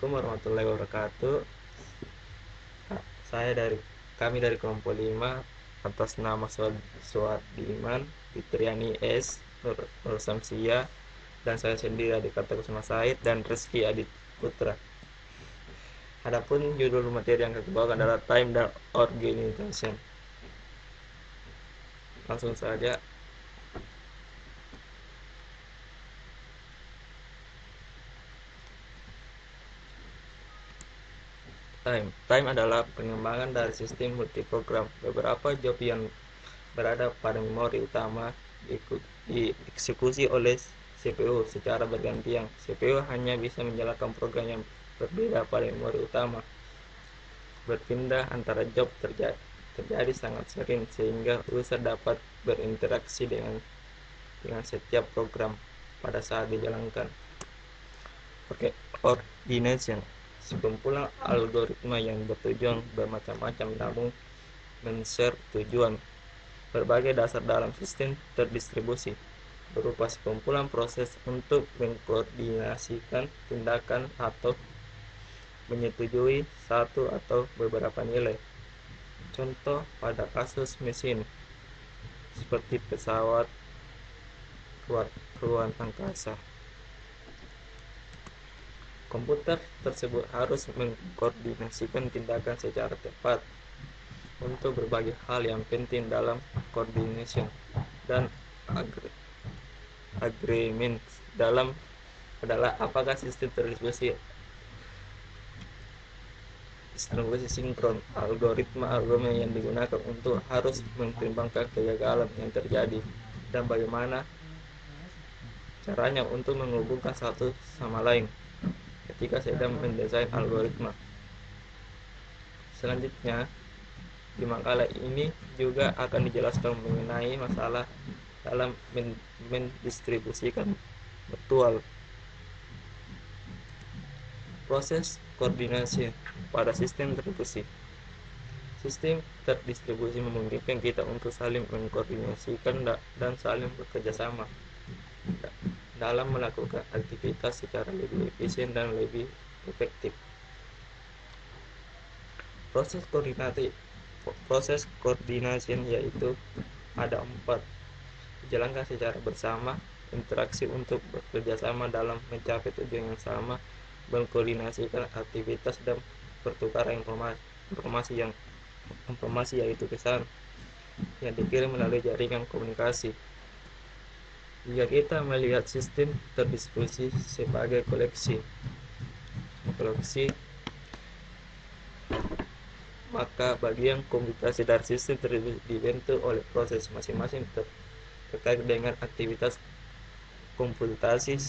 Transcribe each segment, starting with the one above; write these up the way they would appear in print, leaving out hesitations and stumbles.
Assalamualaikum warahmatullahi wabarakatuh. Saya kami dari kelompok 5 atas nama Suadiman, Fitriani S, Nur Samsia, dan saya sendiri Adik Kata Kusuma Said dan Rizky Adit Putra. Adapun judul materi yang kita bawakan adalah Time dan Organization. Langsung saja. Time adalah pengembangan dari sistem multiprogram. Beberapa job yang berada pada memori utama dieksekusi oleh CPU secara bergantian. CPU hanya bisa menjalankan program yang berbeda pada memori utama. Berpindah antara job terjadi sangat sering sehingga user dapat berinteraksi dengan setiap program pada saat dijalankan. Organization, sekumpulan algoritma yang bertujuan bermacam-macam namun men-share tujuan berbagai dasar dalam sistem terdistribusi, berupa sekumpulan proses untuk mengkoordinasikan tindakan atau menyetujui satu atau beberapa nilai. Contoh pada kasus mesin seperti pesawat ruang angkasa. Komputer tersebut harus mengkoordinasikan tindakan secara tepat untuk berbagai hal yang penting dalam coordination dan agreement dalam adalah apakah sistem terdistribusi sinkron, algoritma yang digunakan untuk harus mempertimbangkan kegagalan yang terjadi dan bagaimana caranya untuk menghubungkan satu sama lain ketika sedang mendesain algoritma. Selanjutnya, di makalah ini juga akan dijelaskan mengenai masalah dalam mendistribusikan virtual. Proses koordinasi pada sistem terdistribusi. Sistem terdistribusi memungkinkan kita untuk saling mengkoordinasikan dan saling bekerja sama dalam melakukan aktivitas secara lebih efisien dan lebih efektif. Proses koordinasi yaitu ada 4: dijalankan secara bersama, interaksi untuk bekerja sama dalam mencapai tujuan yang sama, mengkoordinasikan aktivitas dan pertukaran informasi yaitu pesan yang dikirim melalui jaringan komunikasi. Jika kita melihat sistem terdistribusi sebagai koleksi, maka bagian komunikasi dari sistem terdistribusi dibentuk oleh proses masing-masing terkait dengan aktivitas komputasi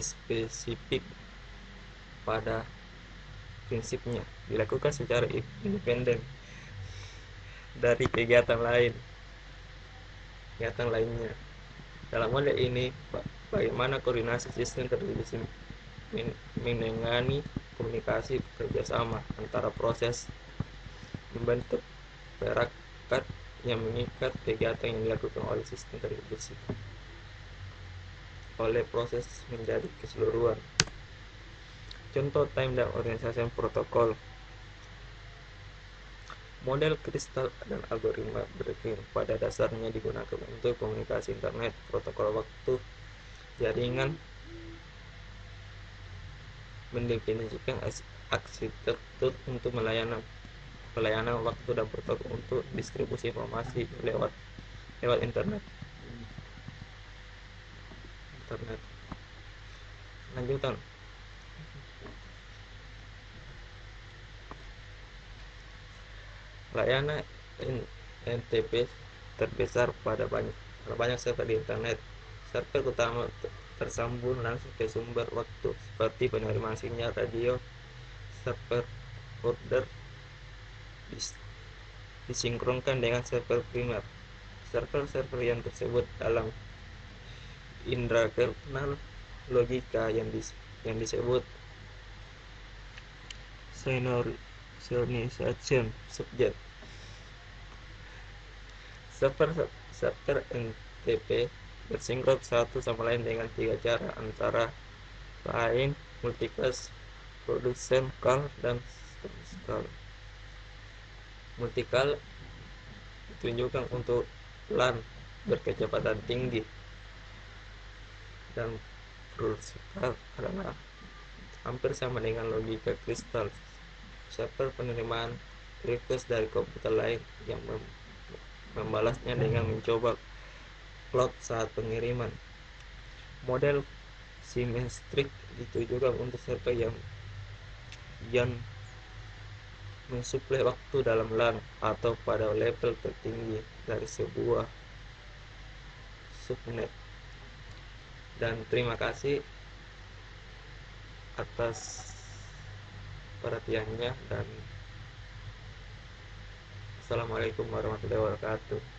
spesifik. Pada prinsipnya dilakukan secara independen dari kegiatan lainnya. Dalam model ini, bagaimana koordinasi sistem terdistribusi menangani komunikasi kerjasama antara proses membentuk perangkat yang mengikat kegiatan yang dilakukan oleh sistem terdistribusi oleh proses menjadi keseluruhan. Contoh time dan organization protokol. Model kristal dan algoritma briefing pada dasarnya digunakan untuk komunikasi internet. Protokol waktu jaringan mendefinisikan arsitektur untuk pelayanan waktu dan protokol untuk distribusi informasi lewat internet. Lanjutan. Layanan NTP terbesar pada banyak server di internet. Server utama tersambung langsung ke sumber waktu seperti penerimaan sinyal radio. Server order disinkronkan dengan server primer. Server yang tersebut dalam intrakenal logika yang disebut synchronization subject. Server NTP bersinkron satu sama lain dengan 3 cara, antara lain multicast, production call, dan service call. Multicall ditunjukkan untuk LAN berkecepatan tinggi, dan production call adalah hampir sama dengan logika kristal, server penerimaan request dari komputer lain yang membalasnya dengan mencoba cloud saat pengiriman. Model symmetric ditujukan untuk server yang mensuplai waktu dalam LAN atau pada level tertinggi dari sebuah subnet. Dan terima kasih atas perhatiannya, dan assalamualaikum warahmatullahi wabarakatuh.